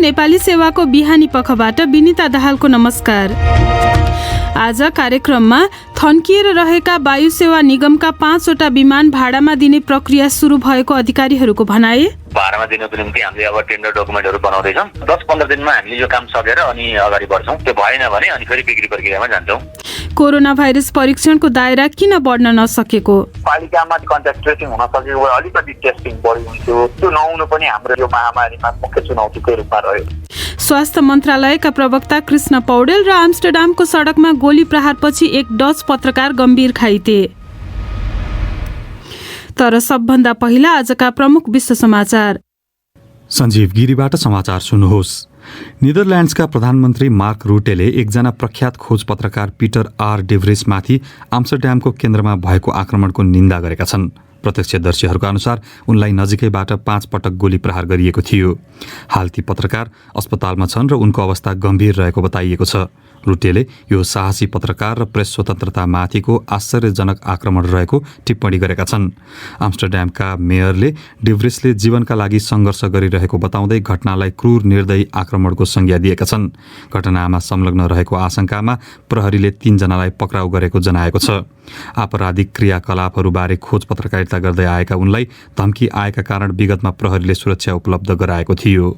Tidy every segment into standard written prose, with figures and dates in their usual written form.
नेपाली सेवाको बिहानी पखबाट विनिता दाहालको नमस्कार। आज कार्यक्रममा थन्किएर रहेका वायु सेवा निगमका 5 वटा विमान भाडामा दिने प्रक्रिया सुरु भएको अधिकारीहरूको भनाई। भाडामा दिनको निम्ति हामीले अब टेन्डर डकुमेन्टहरू बनाउँदैछौँ। 10-15 दिनमा हामीले यो काम सकेर अनि अगाडि बढ्छौँ। त्यो भएन भने अनि फेरि बिक्री प्रक्रियामा जान्छौँ। कोरोना भाइरस परीक्षणको दायरा किन बढ्न नसकेको? पालिकामा कन्ट्याक्ट ट्रेसिङ हुन सकेको भए अलिकति टेस्टिङ बढी हुन्थ्यो। त्यो नहुनु पनि हाम्रो यो महामारीमा मुख्य चुनौतीको रूपमा रह्यो। स्वास्थ्य मन्त्रालयका प्रवक्ता कृष्ण पौडेल र आम्स्टरडामको सडकमा गोली प्रहारपछि एक डच पत्रकार गम्भीर घाइते। तर सबभन्दा पहिला आजका प्रमुख विश्व समाचार। सञ्जीव गिरीबाट समाचार सुन्नुहोस्। नेदरल्यान्ड्सका प्रधानमन्त्री मार्क रुटेले एकजना प्रख्यात खोज पत्रकार पिटर आर डेभ्रेसमाथि आम्स्टरड्यामको केन्द्रमा भएको आक्रमणको निन्दा गरेका छन्। प्रत्यक्षदर्शीहरूका अनुसार उनलाई नजिकैबाट 5 पटक गोली प्रहार गरिएको थियो। हाल ती पत्रकार अस्पतालमा छन् र उनको अवस्था गम्भीर रहेको बताइएको छ। रुटेले यो साहसी पत्रकार र प्रेस स्वतन्त्रतामाथिको आश्चर्यजनक आक्रमण रहेको टिप्पणी गरेका छन्। आम्स्टरड्यामका मेयरले डेभ्रेसले जीवनका लागि सङ्घर्ष गरिरहेको बताउँदै घटनालाई क्रूर निर्दयी आक्रमणको संज्ञा दिएका छन्। घटनामा संलग्न रहेको आशंकामा प्रहरीले 3 जनालाई पक्राउ गरेको जनाएको छ। आपराधिक क्रियाकलापहरूबारे खोज पत्रकारिता गर्दै आएका उनलाई धम्की आएका कारण विगतमा प्रहरीले सुरक्षा उपलब्ध गराएको थियो।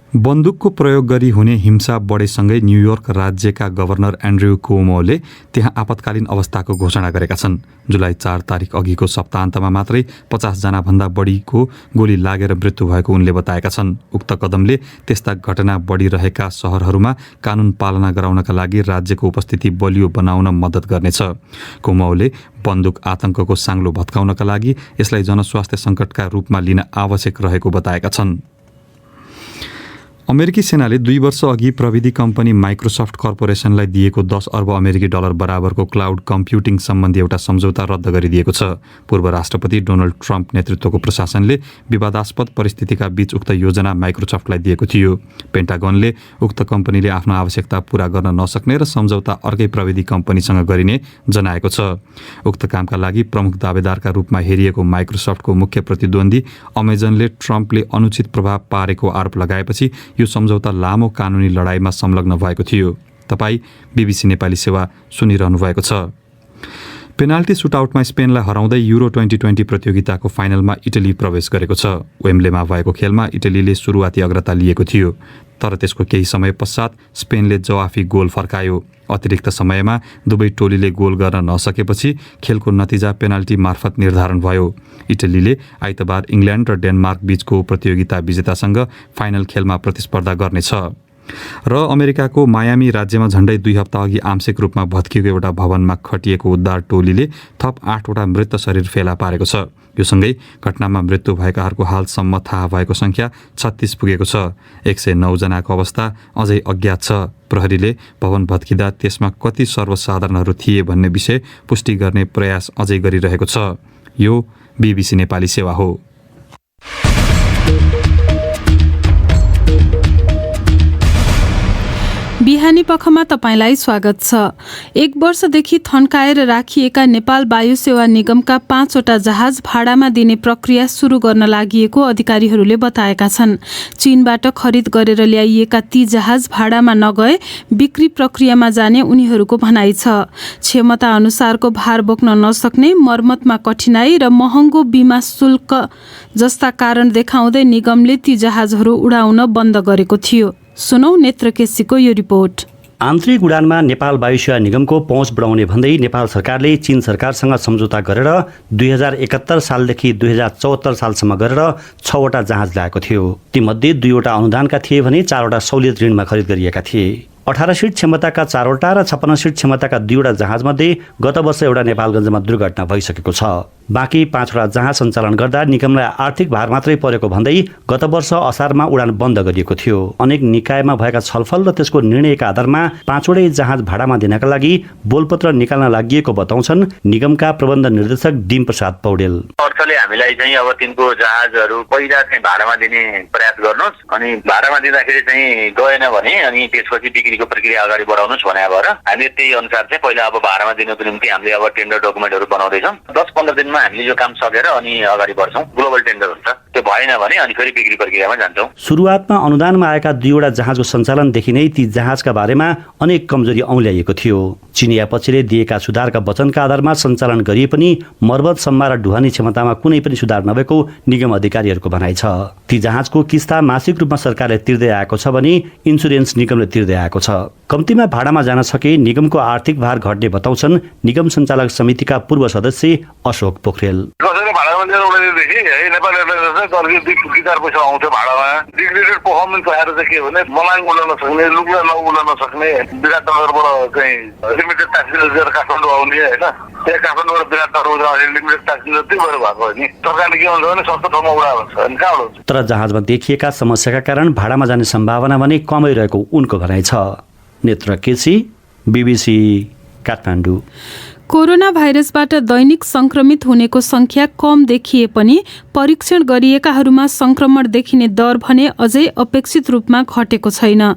बन्दुकको प्रयोग गरी हुने हिंसा बढेसँगै न्युयोर्क राज्यका गभर्नर एन्ड्रयू कुओमोले त्यहाँ आपतकालीन अवस्थाको घोषणा गरेका छन्। जुलाई 4 तारिक अघिको सप्ताहन्तमा मात्रै 50 जनाभन्दा बढीको गोली लागेर मृत्यु भएको उनले बताएका छन्। उक्त कदमले त्यस्ता घटना बढिरहेका सहरहरूमा कानुन पालना गराउनका लागि राज्यको उपस्थिति बलियो बनाउन मद्दत गर्नेछ। कुओमोले बन्दुक आतंकको साङ्लो भत्काउनका लागि यसलाई जनस्वास्थ्य सङ्कटका रूपमा लिन आवश्यक रहेको बताएका छन्। अमेरिकी सेनाले 2 वर्ष अघि प्रविधि कम्पनी माइक्रोसफ्ट कर्पोरेसनलाई दिएको 10 अर्ब अमेरिकी डलर बराबरको क्लाउड कम्प्युटिङ सम्बन्धी एउटा सम्झौता रद्द गरिदिएको छ। पूर्व राष्ट्रपति डोनाल्ड ट्रम्प नेतृत्वको प्रशासनले विवादास्पद परिस्थितिका बीच उक्त योजना माइक्रोसफ्टलाई दिएको थियो। पेन्टागनले उक्त कम्पनीले आफ्नो आवश्यकता पूरा गर्न नसक्ने र सम्झौता अर्कै प्रविधि कम्पनीसँग गरिने जनाएको छ। उक्त कामका लागि प्रमुख दावेदारका रूपमा हेरिएको माइक्रोसफ्टको मुख्य प्रतिद्वन्दी अमेजनले ट्रम्पले अनुचित प्रभाव पारेको आरोप लगाएपछि यो सम्झौता लामो कानुनी लडाईँमा संलग्न भएको थियो। तपाईँ बीबीसी नेपाली सेवा सुनिरहनु भएको छ। पेनाल्टी सुटआउटमा स्पेनलाई हराउँदै युरो 2020 प्रतियोगिताको फाइनलमा इटली प्रवेश गरेको छ। वेम्ब्लेमा भएको खेलमा इटलीले सुरुवाती अग्रता लिएको थियो, तर त्यसको केही समय पश्चात स्पेनले जवाफी गोल फर्कायो। अतिरिक्त समयमा दुवै टोलीले गोल गर्न नसकेपछि खेलको नतिजा पेनाल्टी मार्फत निर्धारण भयो। इटलीले आइतबार इङ्ल्यान्ड र डेनमार्क बीचको प्रतियोगिता विजेतासँग फाइनल खेलमा प्रतिस्पर्धा गर्नेछ। र अमेरिकाको मायामी राज्यमा झण्डै 2 हप्ता अघि आंशिक रूपमा भत्किएको एउटा भवनमा खटिएको उद्धार टोलीले थप 8 वटा मृत शरीर फेला पारेको छ। यो सँगै घटनामा मृत्यु भएकाहरूको हालसम्म थाहा भएको संख्या 36 पुगेको छ। 109 जनाको अवस्था अझै अज्ञात छ। प्रहरीले भवन भत्किँदा त्यसमा कति सर्वसाधारणहरू थिए भन्ने विषय पुष्टि गर्ने प्रयास अझै गरिरहेको छ। यो बीबीसी नेपाली सेवा हो। बिहानी पखमा तपाईंलाई स्वागत छ। 1 वर्षदेखि थन्काएर राखिएका नेपाल वायु सेवा निगमका 5 वटा जहाज भाडामा दिने प्रक्रिया सुरु गर्न लागिएको अधिकारीहरूले बताएका छन्। चीनबाट खरिद गरेर ल्याइएका ती जहाज भाडामा नगए बिक्री प्रक्रियामा जाने उनीहरूको भनाइ छ। क्षमता अनुसारको भार बोक्न नसक्ने, मर्मतमा कठिनाई र महँगो बीमा शुल्क जस्ता कारण देखाउँदै निगमले ती जहाजहरू उडाउन बन्द गरेको थियो। सुनौ नेत्र केसीको यो रिपोर्ट। आन्तरिक उडानमा नेपाल वायु सेवा निगमको पहुँच बढाउने भन्दै नेपाल सरकारले चीन सरकारसँग सम्झौता गरेर 2071 सालदेखि 2074 सालसम्म गरेर 6 वटा जहाज ल्याएको थियो। तीमध्ये 2 वटा अनुदानका थिए भने 4 वटा सहुलियत ऋणमा खरिद गरिएका थिए। 18 सिट क्षमताका 4 वटा र 56 सिट क्षमताका 2 वटा जहाजमध्ये गत वर्ष एउटा नेपालगञ्जमा दुर्घटना भइसकेको छ। बाँकी 5 वटा जहाज सञ्चालन गर्दा निगमलाई आर्थिक भार मात्रै परेको भन्दै गत वर्ष असारमा उडान बन्द गरिएको थियो। अनेक निकायमा भएका छलफल र त्यसको निर्णयका आधारमा 5 वटै जहाज भाडामा दिनका लागि बोलपत्र निकाल्न लागि बताउँछन् निगमका प्रबन्ध निर्देशक डिम प्रसाद पौडेल। अर्थले हामीलाई चाहिँ अब तिनको जहाजहरू पहिला चाहिँ भाडामा दिने प्रयास गर्नुहोस्, अनि भाडामा दिँदाखेरि चाहिँ गएन भने अनि त्यसपछि बिक्रीको प्रक्रिया अगाडि बढाउनुहोस् भने भएर हामीले त्यही अनुसार चाहिँ पहिला अब भाडामा दिनको निम्ति हामीले अब टेन्डर डकुमेन्टहरू बनाउँदैछौँ। 10-15 दिनमा हामीले यो काम सकेर अनि अगाडि बढ्छौँ। ग्लोबल टेन्डर हुन्छ, त्यो भएन भने अनि फेरि बिक्री प्रक्रियामा जान्छौँ। सुरुवातमा अनुदानमा आएका 2वटा जहाजको सञ्चालनदेखि नै ती जहाजका बारेमा अनेक कमजोरी औँल्याइएको थियो। चिनिया पक्षले दिएका सुधारका वचनका आधारमा सञ्चालन गरिए पनि मर्मत सम्मा र ढुवानी क्षमतामा कुनै पनि सुधार नभएको निगम अधिकारीहरूको भनाइ छ। ती जहाजको किस्ता मासिक रूपमा सरकारले तिर्दै आएको छ भने इन्सुरेन्स निगमले तिर्दै आएको छ। कम्तीमा भाडामा जान सके निगमको आर्थिक भार घट्ने बताउँछन् निगम सञ्चालक समितिका पूर्व सदस्य अशोक पोखरेल। कसैले भाडामा लिएर उडाइदिएदेखि नेपाल एयरलाइन्स चाहिँ करिब 2-4 पैसा आउँथ्यो भाडामा। डिग्रेडेड पर्फर्मेन्स आएर चाहिँ के भने मलाङ उड्न नसक्ने, लुक्ला नउड्न नसक्ने, विराटनगरबाट चाहिँ लिमिटेड प्यासेन्जर लिएर काठमाडौँ आउने होइन, त्यहाँ काठमाडौँबाट विराटनगर उड्न लिमिटेड प्यासेन्जर त्यही भएर भएको हो नि। सरकारले के भन्छ भने सस्तो ठाउँमा उडा भन्छ अनि कहाँबाट हुन्छ। तर जहाजमा देखिएका समस्याका कारण भाडामा जाने सम्भावना भने कमै रहेको उनको भनाइ छ। नेत्र केसी, BBC, काठमाडौँ। कोरोना भाइरसबाट दैनिक संक्रमित हुनेको संख्या कम देखिए पनि परीक्षण गरिएकाहरूमा संक्रमण देखिने दर भने अझै अपेक्षित रूपमा घटेको छैन।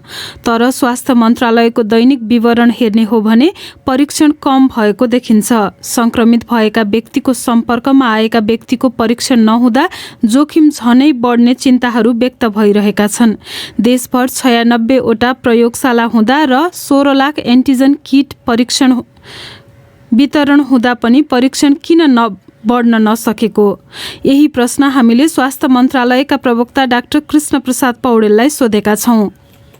तर स्वास्थ्य मन्त्रालयको दैनिक विवरण हेर्ने हो भने परीक्षण कम भएको देखिन्छ। संक्रमित भएका व्यक्तिको सम्पर्कमा आएका व्यक्तिको परीक्षण नहुँदा जोखिम झनै बढ्ने चिन्ताहरू व्यक्त भइरहेका छन्। देशभर 96वटा प्रयोगशाला हुँदा र 16 लाख एन्टिजन किट परीक्षण वितरण हुँदा पनि परीक्षण किन बढ्न नसकेको? यही प्रश्न हामीले स्वास्थ्य मन्त्रालयका प्रवक्ता डाक्टर कृष्ण प्रसाद पौडेललाई सोधेका छौँ।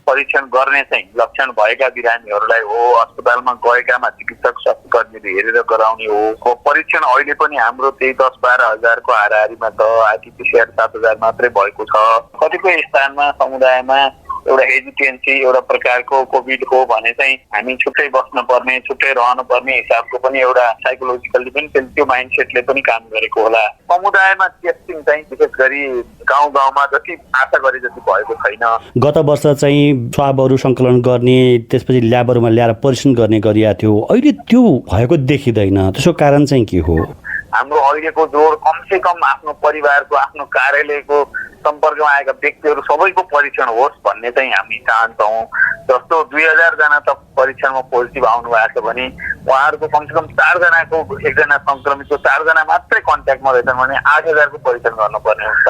परीक्षण गर्ने चाहिँ लक्षण भएका बिरामीहरूलाई हो, अस्पतालमा गएकामा चिकित्सक स्वास्थ्य कर्मीले हेरेर गराउने हो। परीक्षण अहिले पनि हाम्रो त्यही 10-12 हजारको हाराहारीमा छ। आरटीपीसीआर 7,000 मात्रै भएको छ। कतिपय स्थानमा समुदायमा एउटा हेजिटेन्सी, एउटा प्रकारको कोभिडको भने चाहिँ हामी छुट्टै बस्न पर्ने, छुट्टै रहनु पर्ने हिसाबको पनि एउटा साइकोलोजिकल्ली पनि त्यो माइन्डसेटले पनि काम गरेको होला। समुदायमा टेस्टिङ चाहिँ विशेष गरी गाउँ-गाउँमा जति आशा गरे जति भएको छैन। गत वर्ष चाहिँ स्वाबहरू सङ्कलन गर्ने, त्यसपछि ल्याबहरूमा ल्याएर परीक्षण गर्ने गरिएको थियो। अहिले त्यो भएको देखिँदैन। त्यसको कारण चाहिँ के हो? हाम्रो अहिलेको जोड कमसे कम आफ्नो परिवारको, आफ्नो कार्यालयको सम्पर्कमा आएका व्यक्तिहरू सबैको परीक्षण होस् भन्ने चाहिँ हामी चाहन्छौँ। जस्तो 2000 जना त परीक्षणमा पोजिटिभ आउनु भएको छ भने उहाँहरूको कमसेकम 4 जनाको, एकजना सङ्क्रमितको 4 जना मात्रै कन्ट्याक्टमा रहेछन् भने 8000को परीक्षण गर्नुपर्ने हुन्छ।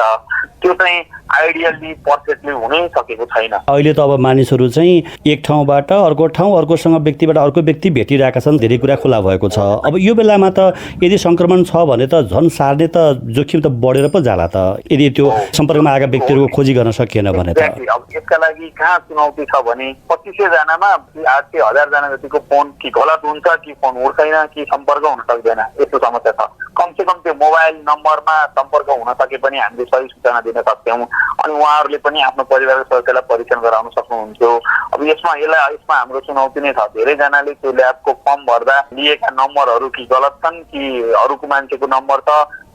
त्यो चाहिँ आइडियल्ली पर्फेक्टली हुनै सकेको छैन। अहिले त अब मानिसहरू चाहिँ एक ठाउँबाट अर्को ठाउँ, अर्कोसँग व्यक्तिबाट अर्को व्यक्ति भेटिरहेका छन्। धेरै कुरा खुला भएको छ। अब यो बेलामा त यदि सङ्क्रमण छ भने त झन् सार्ने त जोखिम त बढेर पो जाला त, यदि त्यो सम्पर्कमा आएका व्यक्तिहरूको खोजी गर्न सकिएन भने त। अब यसका लागि कहाँ चुनौती छ भने 2500 जनामा 800-1000 जना जतिको फोन कि गलत हुन्छ, कि फोन उठ्दैन, कि सम्पर्क हुन सक्दैन, यस्तो समस्या छ। कमसेकम त्यो मोबाइल नम्बरमा सम्पर्क हुन सके पनि हामीले सही सूचना दिन सक्छौँ अनि उहाँहरूले पनि आफ्नो परिवारको सदस्यलाई परीक्षण गराउन सक्नुहुन्थ्यो। अब यसमा हाम्रो चुनौती नै छ। धेरैजनाले त्यो ल्याबको फर्म भर्दा लिएका नम्बरहरू कि गलत छन् कि अरूको मान्छेको नम्बर छ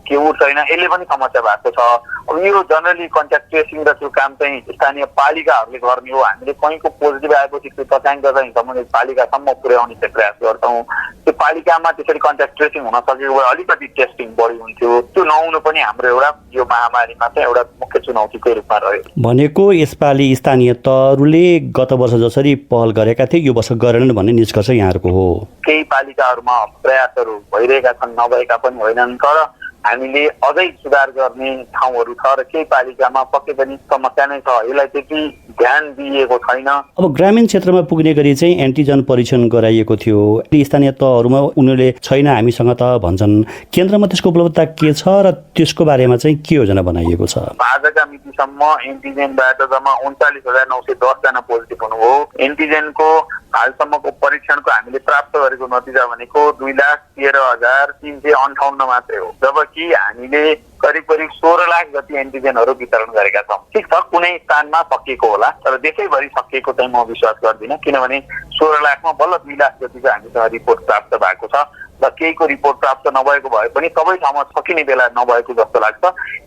के उठ्दैन, यसले पनि समस्या भएको छ। अब यो जनरली कन्ट्याक्ट ट्रेसिङ र त्यो काम चाहिँ स्थानीय पालिकाहरूले गर्ने हो। हामीले कहीँको पोजिटिभ आएपछि त्यो तथ्याङ्क चाहिँ सम्बन्धित पालिकासम्म पुर्याउने चाहिँ प्रयास गर्छौँ। त्यो पालिकामा त्यसरी कन्ट्याक्ट ट्रेसिङ हुन सकेको भए अलिकति टेस्टिङ बढी हुन्थ्यो। त्यो नहुनु पनि हाम्रो एउटा यो महामारीमा चाहिँ एउटा मुख्य चुनौतीको रूपमा रह्यो। भनेको यसपालि स्थानीय तहहरूले गत वर्ष जसरी पहल गरेका थिए यो वर्ष गरेनन् भन्ने निष्कर्ष यहाँहरूको हो। केही पालिकाहरूमा प्रयासहरू भइरहेका छन्, नभएका पनि होइनन्। तर हामीले अझै सुधार गर्ने ठाउँहरू छ र केही पालिकामा पक्कै पनि समस्या नै छ। यसलाई त्यति ध्यान दिइएको छैन। अब ग्रामीण क्षेत्रमा पुग्ने गरी चाहिँ एन्टिजन परीक्षण गराइएको थियो। स्थानीय तहहरूमा उनीहरूले छैन हामीसँग त भन्छन्। केन्द्रमा त्यसको उपलब्धता के छ र त्यसको बारेमा चाहिँ के योजना बनाइएको छ? आजका मितिसम्म एन्टिजेनबाट जम्मा 39,910 जना पोजिटिभ हुनुभयो। एन्टिजेनको हालसम्मको परीक्षणको हामीले प्राप्त गरेको नतिजा भनेको 2,13,358 मात्रै हो, जबकि हामीले करिब 16 लाख जति एन्टिजेनहरू वितरण गरेका छौँ। ठिक छ, कुनै स्थानमा सकिएको होला, तर देशैभरि सकिएको चाहिँ म विश्वास गर्दिनँ। किनभने 16 लाखमा बल्ल 2 लाख जतिको हामीसँग रिपोर्ट प्राप्त भएको छ र केहीको रिपोर्ट प्राप्त नभएको भए पनि सबै ठाउँमा सकिने बेला नभएको जस्तो लाग्छ।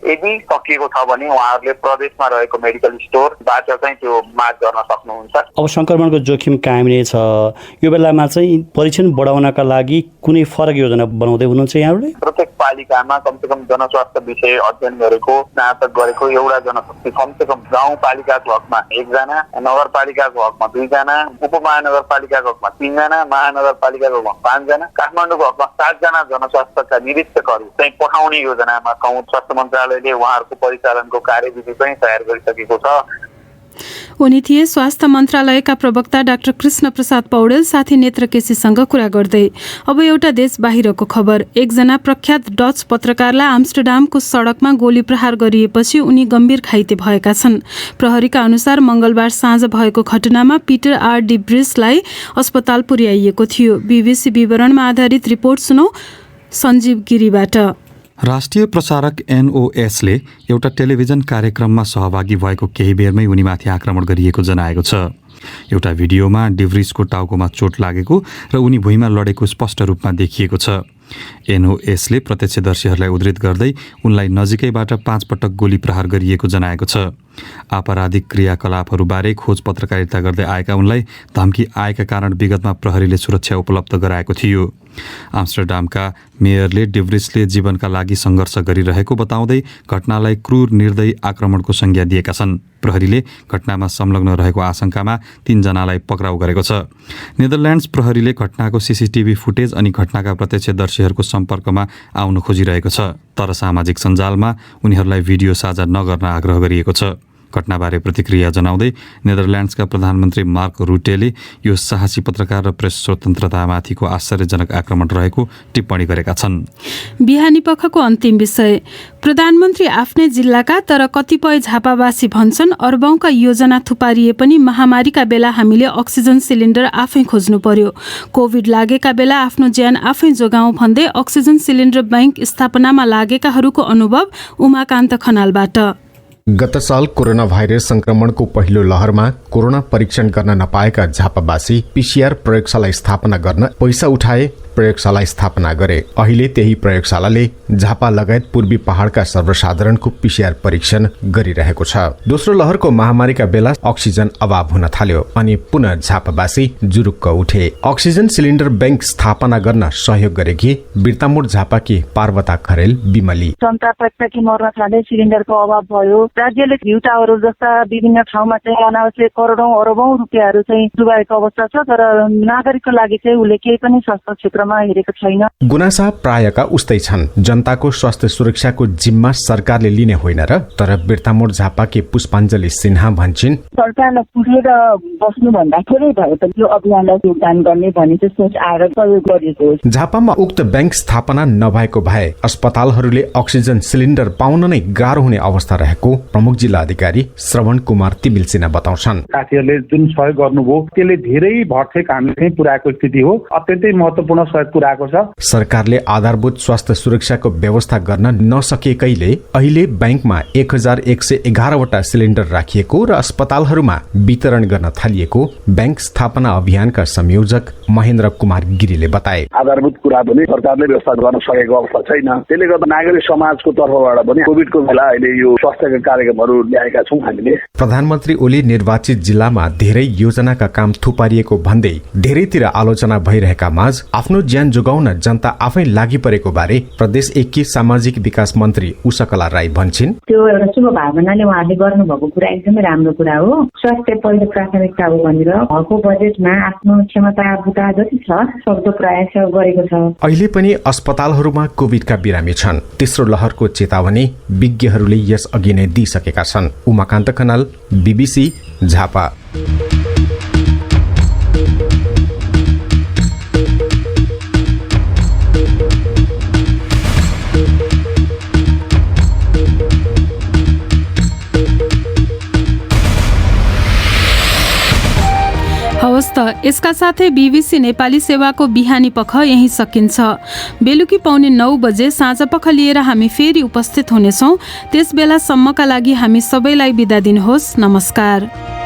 यदि सकिएको छ भने उहाँहरूले प्रदेशमा रहेको मेडिकल स्टोरबाट चाहिँ त्यो माग गर्न सक्नुहुन्छ। अब सङ्क्रमणको जोखिम कायम नै छ। यो बेलामा चाहिँ परीक्षण बढाउनका लागि कुनै फरक योजना बनाउँदै हुनुहुन्छ यहाँहरूले? प्रत्येक पालिकामा कमसेकम जनस्वास्थ्य विषय अध्ययन गरेको, स्नातक गरेको एउटा जनशक्ति कमसेकम गाउँपालिकाको हकमा 1 जना, नगरपालिकाको हकमा 2 जना, उपमहानगरपालिकाको हकमा 3 जना, महानगरपालिकाको हकमा 5 जना, काठमाडौँको भएका 7 जना जनस्वास्थ्यका निरीक्षकहरू चाहिँ पठाउने योजनामा छौँ। स्वास्थ्य मन्त्रालयले उहाँहरूको परिचालनको कार्यविधि पनि तयार गरिसकेको छ। उनी थिए स्वास्थ्य मन्त्रालयका प्रवक्ता डाक्टर कृष्ण प्रसाद पौडेल साथी नेत्र केसीसँग कुरा गर्दै। अब एउटा देश बाहिरको खबर। एकजना प्रख्यात डच पत्रकारलाई आम्स्टरडामको सडकमा गोली प्रहार गरिएपछि उनी गम्भीर घाइते भएका छन्। प्रहरीका अनुसार मंगलबार साँझ भएको घटनामा पीटर आर डी ब्रिसलाई अस्पताल पुर्याइएको थियो। बीबीसी विवरणमा आधारित रिपोर्ट सुनौ सञ्जीव गिरीबाट। राष्ट्रिय प्रसारक एनओएसले एउटा टेलिभिजन कार्यक्रममा सहभागी भएको केही बेरमै उनीमाथि आक्रमण गरिएको जनाएको छ। एउटा भिडियोमा डिभ्रिसको टाउकोमा चोट लागेको र उनी भुइँमा लडेको स्पष्ट रूपमा देखिएको छ। एनओएसले प्रत्यक्षदर्शीहरूलाई उद्धृत गर्दै उनलाई नजिकैबाट 5 पटक गोली प्रहार गरिएको जनाएको छ। आपराधिक क्रियाकलापहरूबारे खोज पत्रकारिता गर्दै आएका उनलाई धम्की आएका कारण विगतमा प्रहरीले सुरक्षा उपलब्ध गराएको थियो। आम्स्टरडामका मेयरले डिभ्रिसले जीवनका लागि सङ्घर्ष गरिरहेको बताउँदै घटनालाई क्रूर निर्दयी आक्रमणको संज्ञा दिएका छन्। प्रहरीले घटनामा संलग्न रहेको आशंकामा 3 जनालाई पक्राउ गरेको छ। नेदरल्यान्ड्स प्रहरीले घटनाको सीसीटीभी फुटेज अनि घटनाका प्रत्यक्षदर्शीहरूको सम्पर्कमा आउन खोजिरहेको छ, तर सामाजिक सञ्जालमा उनीहरूलाई भिडियो साझा नगर्न आग्रह गरिएको छ। घटनाबारे प्रतिक्रिया जनाउँदै नेदरल्यान्ड्सका प्रधानमन्त्री मार्क रुटेले यो साहसी पत्रकार र प्रेस स्वतन्त्रतामाथिको आश्चर्यजनक आक्रमण रहेको टिप्पणी गरेका छन्। बिहानी पखको अन्तिम विषय। प्रधानमन्त्री आफ्नै जिल्लाका तर कतिपय झापावासी भन्छन् अर्बौंका योजना थुपारिए पनि महामारीका बेला हामीले अक्सिजन सिलिन्डर आफै खोज्नु पर्यो। कोभिड लागेका बेला आफ्नो ज्यान आफै जोगाउँ भन्दै अक्सिजन सिलिन्डर बैंक स्थापनामा लागेकाहरूको अनुभव उमाकान्त खनालबाट। गत साल कोरोना भाइरस संक्रमणको पहिलो लहरमा कोरोना परीक्षण गर्न नपाएका झापावासी पीसीआर प्रयोगशाला स्थापना गर्न पैसा उठाए, प्रयोगशाला स्थापना गरे। अहिले त्यही प्रयोगशालाले झापा लगायत पूर्वी पहाड़का सर्वसाधारणको पीसीआर परीक्षण गरिरहेको छ। दोस्रो लहरको महामारीका बेला अक्सिजन अभाव हुन थाल्यो अनि पुनः झापावासी जुरुक्क उठे। अक्सिजन सिलिन्डर बैंक स्थापना गर्न सहयोग गरेकी बिर्तामोड झापाकी पार्वता खरेल बिमली। जनता पक्षकी मर्न थाले, सिलिन्डरको अभाव भयो। राज्यले भ्यू टावरहरू जस्ता विभिन्न ठाउँमा चाहिँ अनावश्यक करोडौं अरबौं रुपियाँहरू चाहिँ डुबाएको अवस्था छ, तर नागरिकको लागि चाहिँ उसले केही पनि स्वास्थ्य क्षेत्रमा हेरेको छैन। गुनासा प्रायका उस्तै छन्। जनताको स्वास्थ्य सुरक्षाको जिम्मा सरकारले लिने होइन र, तर बिर्तामोड झापाकी पुष्पाञ्जली सिन्हा भन्छन् सरकारलाई पुगेर बस्नु भन्दा थोरै भए पनि यो अभियानलाई योगदान गर्ने भन्ने चाहिँ सोच आएर प्रयोग गरिएको हो। झापामा उक्त बैंक स्थापना नभएको भए अस्पतालहरूले अक्सिजन सिलिन्डर पाउन नै गाह्रो हुने अवस्था रहेको प्रमुख जिल्ला अधिकारी श्रवण कुमार तिमिल सिन्हा बताउँछन्। साथीहरूले जुन सहयोग गर्नुभयो त्यसले धेरै भरसक हामीले चाहिँ पुर्याएको स्थिति हो। अत्यन्तै महत्त्वपूर्ण सहयोग पुर्याएको छ। सरकारले आधारभूत स्वास्थ्य सुरक्षाको व्यवस्था गर्न नसकेकैले अहिले बैंकमा 1111 वटा सिलिन्डर राखिएको र अस्पतालहरूमा वितरण गर्न थालिएको बैंक स्थापना अभियानका संयोजक महेन्द्र कुमार गिरीले बताए। आधारभूत कुरा पनि सरकारले व्यवस्था गर्न सकेको अवस्था छैन। त्यसले गर्दा नागरिक समाजको तर्फबाट पनि कोभिडको बेला अहिले यो स्वास्थ्यका कार्यक्रमहरू ल्याएका छौँ हामीले। प्रधानमन्त्री ओली निर्वाचित जिल्लामा धेरै योजनाका काम थुपारिएको भन्दै धेरैतिर आलोचना भइरहेका माझ आफ्नो ज्यान जोगाउन जनता आफै लागि परेको बारे प्रदेश एकी सामाजिक विकास मन्त्री उषाकला राई भन्छन्। त्यो एउटा शुभ भावनाले उहाँले गर्नुभएको कुरा एकदमै राम्रो कुरा हो। स्वास्थ्य पहिलो प्राथमिकता हो भनेर भएको बजेटमा आफ्नो क्षमता बुता जति छ सक्दो प्रयास गरेको छ। अहिले पनि अस्पतालहरूमा कोभिडका बिरामी छन्। तेस्रो लहरको चेतावनी विज्ञहरूले यस अघि नै दिइसकेका छन्। उमाकान्त खनाल, बीबीसी, झापा। हवस् त, यसका साथै बीबीसी नेपाली सेवाको बिहानी पख यही सकिन्छ। बेलुकी 9:15 बजे साँझ पख लिएर हामी फेरि उपस्थित हुनेछौँ। त्यस बेलासम्मका लागि हामी सबैलाई बिदा दिनुहोस्। नमस्कार।